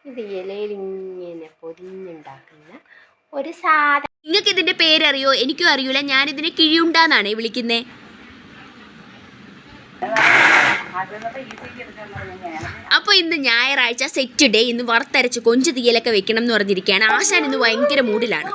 ഇത് ഇലയിൽ ഇങ്ങനെ പൊതിഞ്ഞുണ്ടാക്കുന്ന ഒരു സാധനം. നിങ്ങൾക്ക് ഇതിന്റെ പേരറിയോ? എനിക്കും അറിയൂല. ഞാനിതിനെ കിഴിയുണ്ടാന്നാണ് വിളിക്കുന്നേ. അപ്പോൾ ഇന്ന് ഞായറാഴ്ച സെറ്റ് ഡേ. ഇന്ന് വറുത്തരച്ച് കൊഞ്ച് തീയലൊക്കെ വെക്കണം എന്ന് പറഞ്ഞിരിക്കുകയാണ്. ആശാൻ ഇന്ന് ഭയങ്കര മൂഡിലാണ്.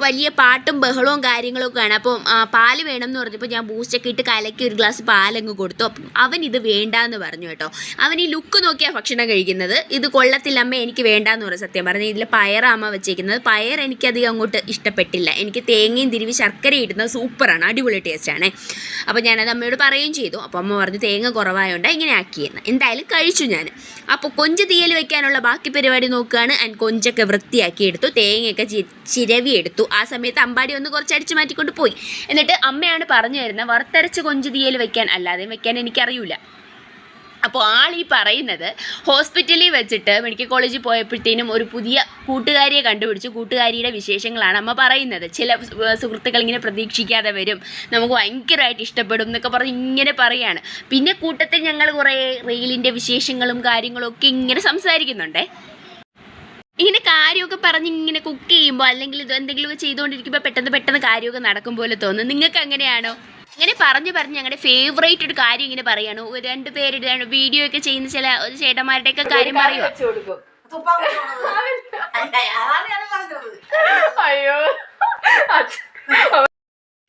വലിയ പാട്ടും ബഹളവും കാര്യങ്ങളൊക്കെയാണ്. അപ്പം പാല് വേണം എന്ന് പറഞ്ഞപ്പോൾ ഞാൻ ബൂസ്റ്റൊക്കെ ഇട്ട് കലക്കി ഒരു ഗ്ലാസ് പാലങ്ങ് കൊടുത്തു. അപ്പം അവൻ ഇത് വേണ്ടാന്ന് പറഞ്ഞു കേട്ടോ. അവൻ ഈ ലുക്ക് നോക്കിയാണ് ഭക്ഷണം കഴിക്കുന്നത്. ഇത് കൊള്ളത്തില്ല അമ്മ, എനിക്ക് വേണ്ടാന്ന് പറഞ്ഞു. സത്യം പറഞ്ഞാൽ ഇതിൽ പയറാമ്മ വെച്ചേക്കുന്നത്. പയർ എനിക്കധികം അങ്ങോട്ട് ഇഷ്ടപ്പെട്ടില്ല. എനിക്ക് തേങ്ങയും തിരുവി ശർക്കര ഇടുന്നത് സൂപ്പറാണ്, അടിപൊളി ടേസ്റ്റാണ്. അപ്പോൾ ഞാനത് അമ്മയോട് പറയുകയും ചെയ്തു. അപ്പോൾ അമ്മ പറഞ്ഞു തേങ്ങ കുറവായതുകൊണ്ടാണ് ഇങ്ങനെ ആക്കിയെന്ന്. എന്തായാലും കഴിച്ചു ഞാൻ. അപ്പോൾ കൊഞ്ച് തീയൽ വെക്കാനുള്ള ബാക്കി പരിപാടി നോക്കുകയാണ്. ആൻഡ് കൊഞ്ചൊക്കെ വൃത്തിയാക്കി എടുത്തു, തേങ്ങയൊക്കെ ചിരവി എടുത്തു. ആ സമയത്ത് അമ്പാടി ഒന്ന് കുറച്ച് അടിച്ച് മാറ്റിക്കൊണ്ട് പോയി. എന്നിട്ട് അമ്മയാണ് പറഞ്ഞു തരുന്നത് വറുത്തരച്ച് കൊഞ്ച് തീയൽ വെക്കാൻ, അല്ലാതെ വെക്കാൻ എനിക്കറിയില്ല. അപ്പോൾ ആളീ പറയുന്നത് ഹോസ്പിറ്റലിൽ വെച്ചിട്ട് മെഡിക്കൽ കോളേജിൽ പോയപ്പോഴത്തേനും ഒരു പുതിയ കൂട്ടുകാരിയെ കണ്ടുപിടിച്ചു. കൂട്ടുകാരിയുടെ വിശേഷങ്ങളാണ് അമ്മ പറയുന്നത്. ചില സുഹൃത്തുക്കൾ ഇങ്ങനെ പ്രതീക്ഷിക്കാതെ വരും, നമുക്ക് ഭയങ്കരമായിട്ട് ഇഷ്ടപ്പെടും എന്നൊക്കെ പറഞ്ഞ് ഇങ്ങനെ പറയുകയാണ്. പിന്നെ കൂട്ടത്തിൽ ഞങ്ങൾ കുറേ റീലിൻ്റെ വിശേഷങ്ങളും കാര്യങ്ങളും ഒക്കെ ഇങ്ങനെ സംസാരിക്കുന്നുണ്ടേ. ഇങ്ങനെ കാര്യമൊക്കെ പറഞ്ഞ് ഇങ്ങനെ കുക്ക് ചെയ്യുമ്പോൾ അല്ലെങ്കിൽ ഇത് എന്തെങ്കിലുമൊക്കെ ചെയ്തുകൊണ്ടിരിക്കുമ്പോൾ പെട്ടെന്ന് കാര്യമൊക്കെ നടക്കും പോലെ തോന്നും. നിങ്ങൾക്ക് അങ്ങനെയാണോ? അങ്ങനെ പറഞ്ഞ് ഞങ്ങളുടെ ഫേവറേറ്റ് ഒരു കാര്യം ഇങ്ങനെ പറയാണ്. രണ്ട് പേരുടെ വീഡിയോ ഒക്കെ ചെയ്യുന്ന ചില ചേട്ടന്മാരുടെയൊക്കെ കാര്യം പറയുക.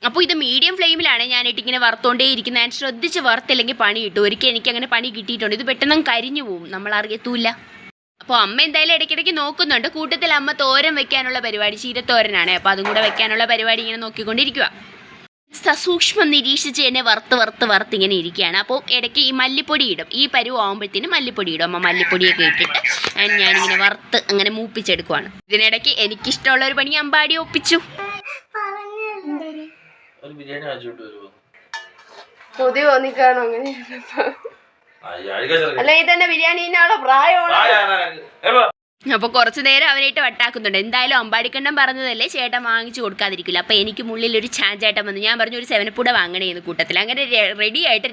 അപ്പോൾ ഇത് മീഡിയം ഫ്ലെയിമിലാണ് ഞാനിട്ട് ഇങ്ങനെ വറുത്തോണ്ടേ ഇരിക്കുന്നത്. ഞാൻ ശ്രദ്ധിച്ച് വറുത്തില്ലെങ്കിൽ പണി കിട്ടും. ഒരിക്കൽ എനിക്ക് അങ്ങനെ പണി കിട്ടിയിട്ടുണ്ട്. ഇത് പെട്ടെന്ന് കരിഞ്ഞു പോവും, നമ്മൾ അറിയത്തൂല്ല. അപ്പോൾ അമ്മ എന്തായാലും ഇടയ്ക്കിടയ്ക്ക് നോക്കുന്നുണ്ട്. കൂട്ടത്തിൽ അമ്മ തോരൻ വെക്കാനുള്ള പരിപാടി, ചീരത്തോരനാണ്. അപ്പോൾ അതും കൂടെ വെക്കാനുള്ള പരിപാടി ഇങ്ങനെ നോക്കിക്കൊണ്ടിരിക്കുക. സസൂക്ഷ്മം നിരീക്ഷിച്ച് തന്നെ വറുത്ത് ഇങ്ങനെ ഇരിക്കുകയാണ്. അപ്പോൾ ഇടയ്ക്ക് ഈ മല്ലിപ്പൊടി ഇടും. ഈ പരുവ് ആകുമ്പോഴത്തേനും മല്ലിപ്പൊടി ഇടും. അമ്മ മല്ലിപ്പൊടിയൊക്കെ ഇട്ടിട്ട് ഞാനിങ്ങനെ വറുത്ത് അങ്ങനെ മൂപ്പിച്ചെടുക്കുവാണ്. ഇതിനിടയ്ക്ക് എനിക്കിഷ്ടമുള്ള ഒരു പണി അമ്പാടി ഒപ്പിച്ചു. കൊതി തോന്നിക്കാണോ അങ്ങനെ? അല്ല ഇതന്നെ ബിരിയാണിനാണോ പ്രായമാണ്? അപ്പോൾ കുറച്ച് നേരം അവനായിട്ട് വട്ടാക്കുന്നുണ്ട്. എന്തായാലും അമ്പാടിക്കണ്ണം പറഞ്ഞതല്ലേ ചേട്ടൻ വാങ്ങിച്ചു കൊടുക്കാതിരിക്കില്ല. അപ്പോൾ എനിക്ക് മുള്ളിലൊരു ചാഞ്ചാട്ടം വന്നു. ഞാൻ പറഞ്ഞു ഒരു 7 കൂടെ വാങ്ങണേന്ന് കൂട്ടത്തിൽ. അങ്ങനെ റെഡി ആയിട്ട്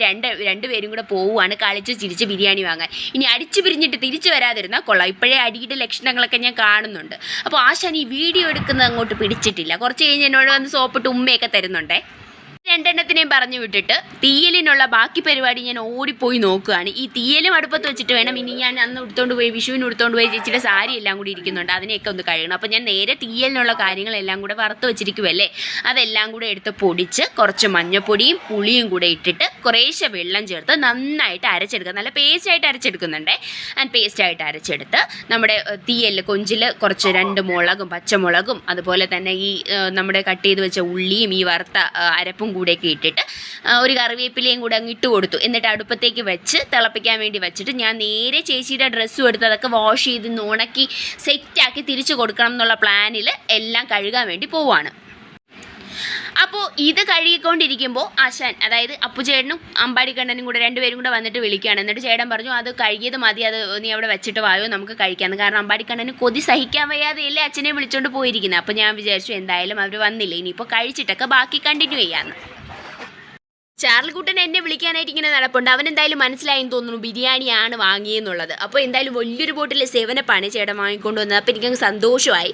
രണ്ടുപേരും കൂടെ പോവുകയാണ് കളിച്ച് ചിരിച്ച് ബിരിയാണി വാങ്ങാൻ. ഇനി അടിച്ചു പിരിഞ്ഞിട്ട് തിരിച്ചു വരാതിരുന്നാൽ കൊള്ളാം. ഇപ്പോഴേ അടിയുടെ ലക്ഷണങ്ങളൊക്കെ ഞാൻ കാണുന്നുണ്ട്. അപ്പോൾ ആശാൻ ഈ വീഡിയോ എടുക്കുന്നത് അങ്ങോട്ട് പിടിച്ചിട്ടില്ല. കുറച്ച് കഴിഞ്ഞ് എന്നോട് വന്ന് സോപ്പിട്ട് ഉമ്മയൊക്കെ തരുന്നുണ്ടേ. രണ്ടെണ്ണത്തിനെയും പറഞ്ഞു വിട്ടിട്ട് തീയലിനുള്ള ബാക്കി പരിപാടി ഞാൻ ഓടിപ്പോയി നോക്കുകയാണ്. ഈ തീയലും അടുപ്പത്ത് വെച്ചിട്ട് വേണം. ഇനി ഞാൻ അന്ന് എടുത്തുകൊണ്ട് പോയി വിഷുവിന് എടുത്തുകൊണ്ട് പോയി ചേച്ചിയുടെ സാരി എല്ലാം കൂടി ഇരിക്കുന്നുണ്ട്, അതിനെയൊക്കെ ഒന്ന് കഴുകണം. അപ്പോൾ ഞാൻ നേരെ തീയലിനുള്ള കാര്യങ്ങളെല്ലാം കൂടെ വറുത്ത് വെച്ചിരിക്കുമല്ലേ, അതെല്ലാം കൂടെ എടുത്ത് പൊടിച്ച് കുറച്ച് മഞ്ഞപ്പൊടിയും പുളിയും കൂടെ ഇട്ടിട്ട് കുറേശ്ശെ വെള്ളം ചേർത്ത് നന്നായിട്ട് അരച്ചെടുക്കുക. നല്ല പേസ്റ്റായിട്ട് അരച്ചെടുക്കുന്നുണ്ട്. പേസ്റ്റായിട്ട് അരച്ചെടുത്ത് നമ്മുടെ തീയലിൽ കൊഞ്ചിൽ കുറച്ച് 2 മുളകും പച്ചമുളകും അതുപോലെ തന്നെ ഈ നമ്മുടെ കട്ട് ചെയ്ത് വെച്ച ഉള്ളിയും ഈ വറുത്ത അരപ്പും കൂടെയൊക്കെ ഇട്ടിട്ട് ഒരു കറിവേപ്പിലയും കൂടെ അങ്ങ് ഇട്ട് കൊടുത്തു. എന്നിട്ട് അടുപ്പത്തേക്ക് വെച്ച് തിളപ്പിക്കാൻ വേണ്ടി വെച്ചിട്ട് ഞാൻ നേരെ ചേച്ചിയുടെ ഡ്രസ്സും എടുത്ത് അതൊക്കെ വാഷ് ചെയ്ത് ഉണക്കി സെറ്റാക്കി തിരിച്ചു കൊടുക്കണം എന്നുള്ള പ്ലാനിൽ എല്ലാം കഴുകാൻ വേണ്ടി പോവാണ്. അപ്പോൾ ഇത് കഴുകിക്കൊണ്ടിരിക്കുമ്പോൾ ആശാൻ, അതായത് അപ്പുചേട്ടനും അമ്പാടിക്കണ്ണനും കൂടെ രണ്ടുപേരും കൂടെ വന്നിട്ട് വിളിക്കുകയാണ്. എന്നിട്ട് ചേട്ടൻ പറഞ്ഞു അത് കഴുകിയത് മതി, അത് നീ അവിടെ വെച്ചിട്ട് വായോ, നമുക്ക് കഴിക്കാമെന്ന്. കാരണം അമ്പാടിക്കണ്ണന് കൊതി സഹിക്കാൻ വയ്യാതെയല്ലേ അച്ഛനെ വിളിച്ചുകൊണ്ട് പോയിരിക്കുന്നത്. അപ്പോൾ ഞാൻ വിചാരിച്ചു എന്തായാലും അവർ വന്നില്ല, ഇനിയിപ്പോൾ കഴിച്ചിട്ടൊക്കെ ബാക്കി കണ്ടിന്യൂ ചെയ്യാമെന്ന്. ചാർലിക്കുട്ടൻ എന്നെ വിളിക്കാനായിട്ട് ഇങ്ങനെ നടപ്പുണ്ട്. അവൻ എന്തായാലും മനസ്സിലായെന്ന് തോന്നുന്നു ബിരിയാണിയാണ് വാങ്ങിയെന്നുള്ളത്. അപ്പോൾ എന്തായാലും വലിയൊരു ബോട്ടിൽ 7 ചേട്ടൻ വാങ്ങിക്കൊണ്ട് വന്നത്. അപ്പോൾ എനിക്കങ്ങ് സന്തോഷമായി,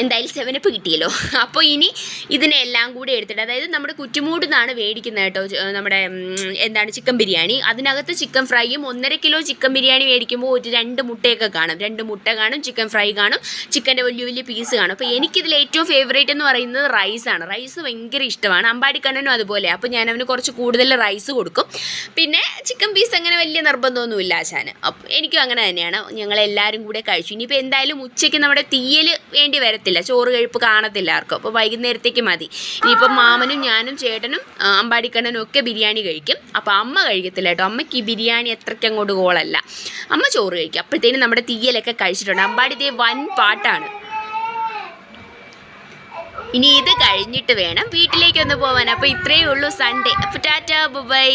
എന്തായാലും 7 കിട്ടിയല്ലോ. അപ്പോൾ ഇനി ഇതിനെല്ലാം കൂടെ എടുത്തിട്ട്, അതായത് നമ്മുടെ കുറ്റുമൂട് നിന്നാണ് മേടിക്കുന്നത് കേട്ടോ നമ്മുടെ എന്താണ് ചിക്കൻ ബിരിയാണി. അതിനകത്ത് ചിക്കൻ ഫ്രൈയും 1.5 കിലോ ചിക്കൻ ബിരിയാണി മേടിക്കുമ്പോൾ ഒരു 2 മുട്ടയൊക്കെ കാണും. 2 മുട്ട കാണും, ചിക്കൻ ഫ്രൈ കാണും, ചിക്കൻ്റെ വലിയ പീസ് കാണും. അപ്പോൾ എനിക്കിതിൽ ഏറ്റവും ഫേവറേറ്റ് എന്ന് പറയുന്നത് റൈസാണ്. റൈസ് ഭയങ്കര ഇഷ്ടമാണ്. അമ്പാടിക്കണ്ണനും അതുപോലെ. അപ്പോൾ ഞാൻ അവന് കുറച്ച് കൂടുതൽ റൈസ് കൊടുക്കും. പിന്നെ ചിക്കൻ പീസ് അങ്ങനെ വലിയ നിർബന്ധമൊന്നുമില്ല ആശാന്. അപ്പോൾ എനിക്കും അങ്ങനെ തന്നെയാണ്. ഞങ്ങളെല്ലാവരും കൂടെ കഴിച്ചു. ഇനിയിപ്പോൾ എന്തായാലും ഉച്ചയ്ക്ക് നമ്മുടെ തീയൽ വേണ്ടി വരത്തില്ല, ചോറ് കഴിപ്പ് കാണത്തില്ല ആർക്കും. അപ്പോൾ വൈകുന്നേരത്തേക്ക് മതി. ഇനിയിപ്പം മാമനും ഞാനും ചേട്ടനും അമ്പാടിക്കണ്ണനും ഒക്കെ ബിരിയാണി കഴിക്കും. അപ്പോൾ അമ്മ കഴിക്കത്തില്ല കേട്ടോ. അമ്മയ്ക്ക് ഈ ബിരിയാണി അത്രയ്ക്ക് അങ്ങോട്ട് ഗോളല്ല. അമ്മ ചോറ് കഴിക്കും. അപ്പോഴത്തേനും നമ്മുടെ തീയലൊക്കെ കഴിച്ചിട്ടുണ്ട്. അമ്പാടി ഇതേ വൻ പാട്ടാണ്. ഇനി ഇത് കഴിഞ്ഞിട്ട് വേണം വീട്ടിലേക്കൊന്ന് പോവാൻ. അപ്പോൾ ഇത്രയേ ഉള്ളൂ സൺഡേ. അപ്പോൾ ടാറ്റാ ബൈ.